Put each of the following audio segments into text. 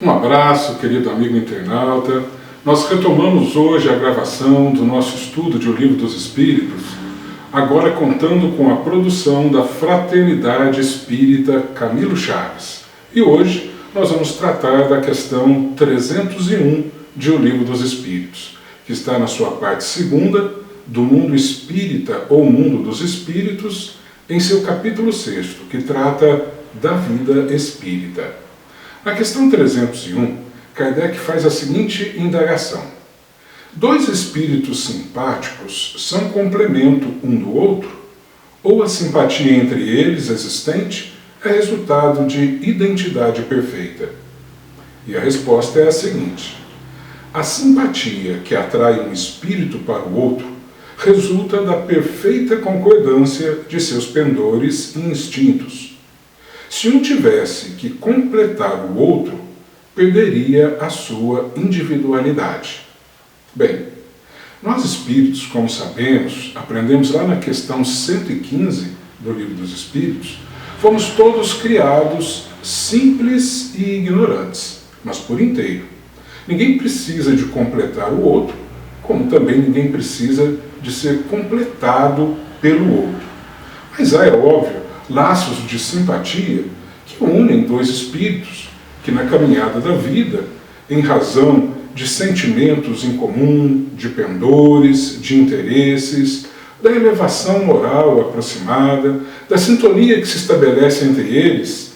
Um abraço, querido amigo internauta. Nós retomamos hoje a gravação do nosso estudo de O Livro dos Espíritos, agora contando com a produção da Fraternidade Espírita Camilo Chaves. E hoje nós vamos tratar da questão 301 de O Livro dos Espíritos, que está na sua parte segunda, do mundo espírita ou mundo dos espíritos, em seu capítulo 6º, que trata da vida espírita. Na questão 301, Kardec faz a seguinte indagação: dois espíritos simpáticos são complemento um do outro? Ou a simpatia entre eles existente é resultado de identidade perfeita? E a resposta é a seguinte: a simpatia que atrai um espírito para o outro resulta da perfeita concordância de seus pendores e instintos. Se um tivesse que completar o outro, perderia a sua individualidade. Bem, nós espíritos, como sabemos, aprendemos lá na questão 115 do Livro dos Espíritos, fomos todos criados simples e ignorantes, mas por inteiro. Ninguém precisa de completar o outro, como também ninguém precisa de ser completado pelo outro. Mas há, é óbvio, laços de simpatia que unem dois espíritos que na caminhada da vida, em razão de sentimentos em comum, de pendores, de interesses, da elevação moral aproximada, da sintonia que se estabelece entre eles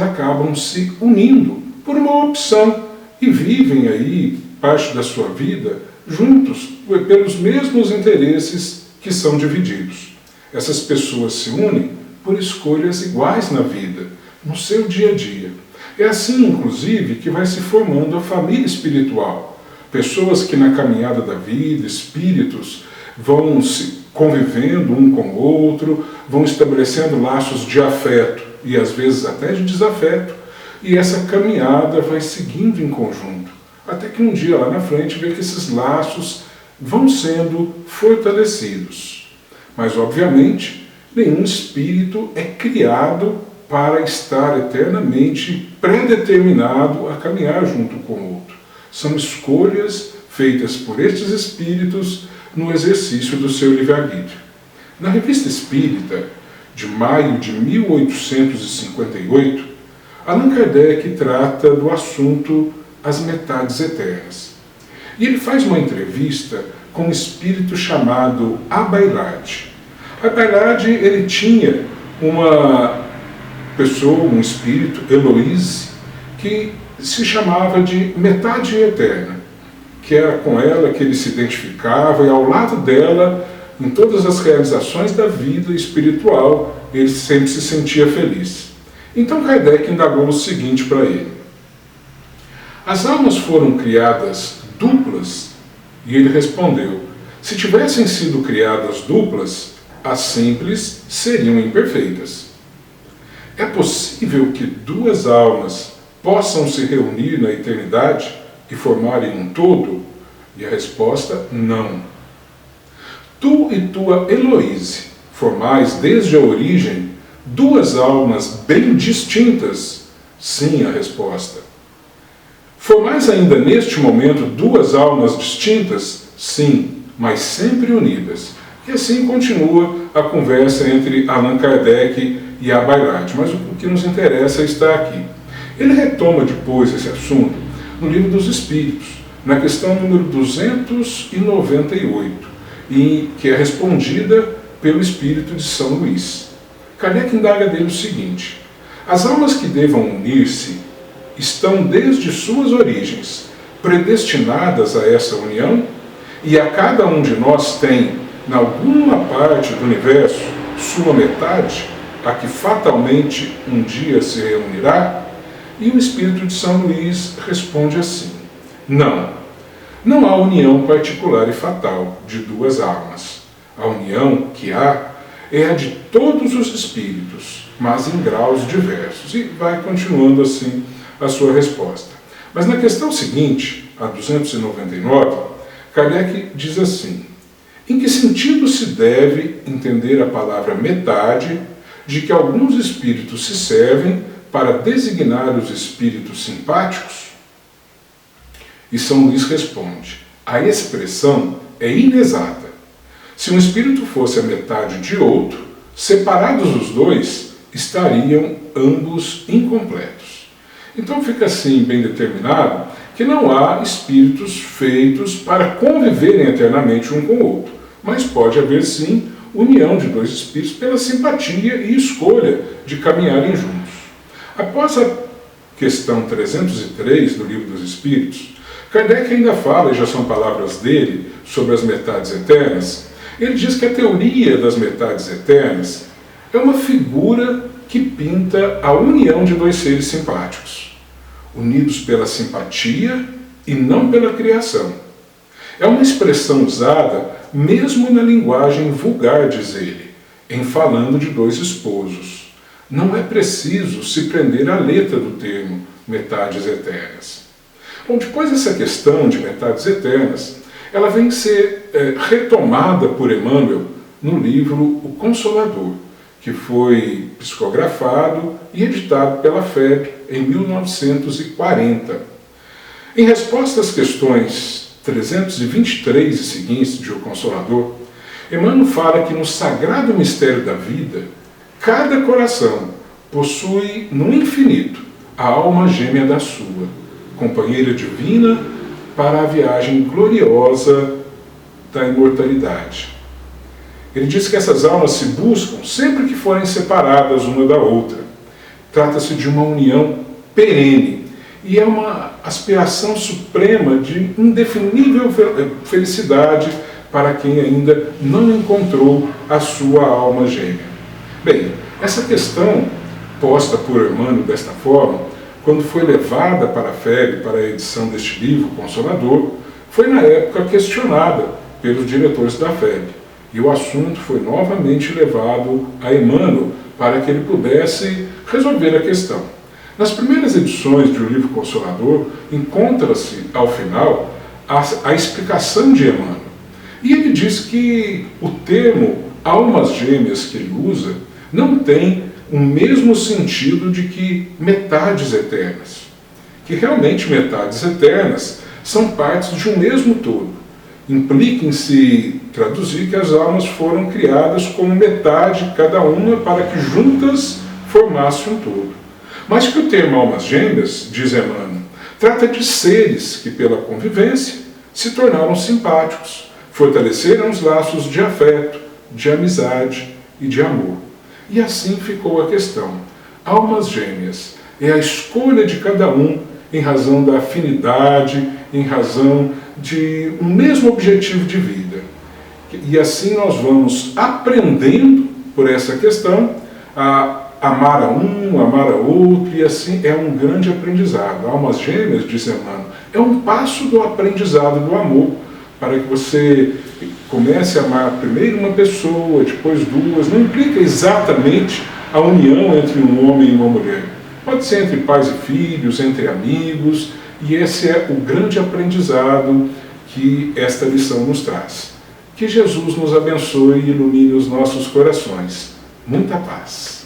acabam se unindo por uma opção e vivem aí parte da sua vida juntos pelos mesmos interesses que são divididos. Essas pessoas se unem por escolhas iguais na vida, no seu dia a dia. É assim, inclusive, que vai se formando a família espiritual. Pessoas que na caminhada da vida, espíritos, vão se convivendo um com o outro, vão estabelecendo laços de afeto e às vezes até de desafeto, e essa caminhada vai seguindo em conjunto, até que um dia lá na frente vê que esses laços vão sendo fortalecidos. Mas, obviamente, nenhum espírito é criado para estar eternamente predeterminado a caminhar junto com o outro. São escolhas feitas por estes espíritos no exercício do seu livre-arbítrio. Na Revista Espírita, de maio de 1858, Allan Kardec trata do assunto As Metades Eternas. E ele faz uma entrevista com um espírito chamado Abbailard. Abbailard, ele tinha uma pessoa, um espírito, Heloise, que se chamava de Metade Eterna, que era com ela que ele se identificava e ao lado dela, em todas as realizações da vida espiritual, ele sempre se sentia feliz. Então Kardec indagou o seguinte para ele: as almas foram criadas duplas? E ele respondeu: se tivessem sido criadas duplas, as simples seriam imperfeitas. É possível que duas almas possam se reunir na eternidade e formarem um todo? E a resposta: não. Tu e tua Heloise formais desde a origem duas almas bem distintas? Sim, a resposta. Formais ainda neste momento duas almas distintas? Sim, mas sempre unidas. E assim continua a conversa entre Allan Kardec e Abbailard. Mas o que nos interessa está aqui. Ele retoma depois esse assunto no Livro dos Espíritos, na questão número 298, que é respondida pelo Espírito de São Luís. Kardec indaga dele o seguinte: as almas que devam unir-se estão desde suas origens predestinadas a essa união? E a cada um de nós tem, em alguma parte do universo, sua metade, a que fatalmente um dia se reunirá? E o Espírito de São Luís responde assim: não, não há união particular e fatal de duas almas. A união que há é a de todos os espíritos, mas em graus diversos. E vai continuando assim a sua resposta. Mas na questão seguinte, a 299, Kardec diz assim: em que sentido se deve entender a palavra metade, de que alguns espíritos se servem para designar os espíritos simpáticos? E São Luís responde: a expressão é inexata. Se um espírito fosse a metade de outro, separados os dois, estariam ambos incompletos. Então fica assim bem determinado que não há espíritos feitos para conviverem eternamente um com o outro, mas pode haver sim união de dois espíritos pela simpatia e escolha de caminharem juntos. Após a questão 303 do Livro dos Espíritos, Kardec ainda fala, e já são palavras dele, sobre as metades eternas. Ele diz que a teoria das metades eternas é uma figura que pinta a união de dois seres simpáticos, unidos pela simpatia e não pela criação. É uma expressão usada mesmo na linguagem vulgar, diz ele, em falando de dois esposos. Não é preciso se prender à letra do termo metades eternas. Bom, depois dessa questão de metades eternas, ela vem ser retomada por Emmanuel no livro O Consolador, que foi psicografado e editado pela FEB em 1940. Em resposta às questões 323 e seguintes de O Consolador, Emmanuel fala que no sagrado mistério da vida, cada coração possui no infinito a alma gêmea da sua, companheira divina para a viagem gloriosa da imortalidade. Ele diz que essas almas se buscam sempre que forem separadas uma da outra. Trata-se de uma união perene e é uma aspiração suprema de indefinível felicidade para quem ainda não encontrou a sua alma gêmea. Bem, essa questão posta por Emmanuel desta forma, quando foi levada para a FEB, para a edição deste livro, Consolador, foi na época questionada pelos diretores da FEB. E o assunto foi novamente levado a Emmanuel para que ele pudesse resolver a questão. Nas primeiras edições do livro Consolador, encontra-se, ao final, a explicação de Emmanuel. E ele diz que o termo almas gêmeas que ele usa não tem o mesmo sentido de que metades eternas. Que realmente metades eternas são partes de um mesmo todo. Implica em se traduzir que as almas foram criadas como metade cada uma para que juntas formassem um todo. Mas que o termo almas gêmeas, diz Emmanuel, trata de seres que pela convivência se tornaram simpáticos, fortaleceram os laços de afeto, de amizade e de amor. E assim ficou a questão. Almas gêmeas é a escolha de cada um em razão da afinidade, em razão de um mesmo objetivo de vida. E assim nós vamos aprendendo por essa questão a amar a um, amar a outro, e assim é um grande aprendizado. Almas gêmeas, diz Emmanuel, é um passo do aprendizado do amor, para que você comece a amar primeiro uma pessoa, depois duas. Não implica exatamente a união entre um homem e uma mulher. Pode ser entre pais e filhos, entre amigos, e esse é o grande aprendizado que esta lição nos traz. Que Jesus nos abençoe e ilumine os nossos corações. Muita paz.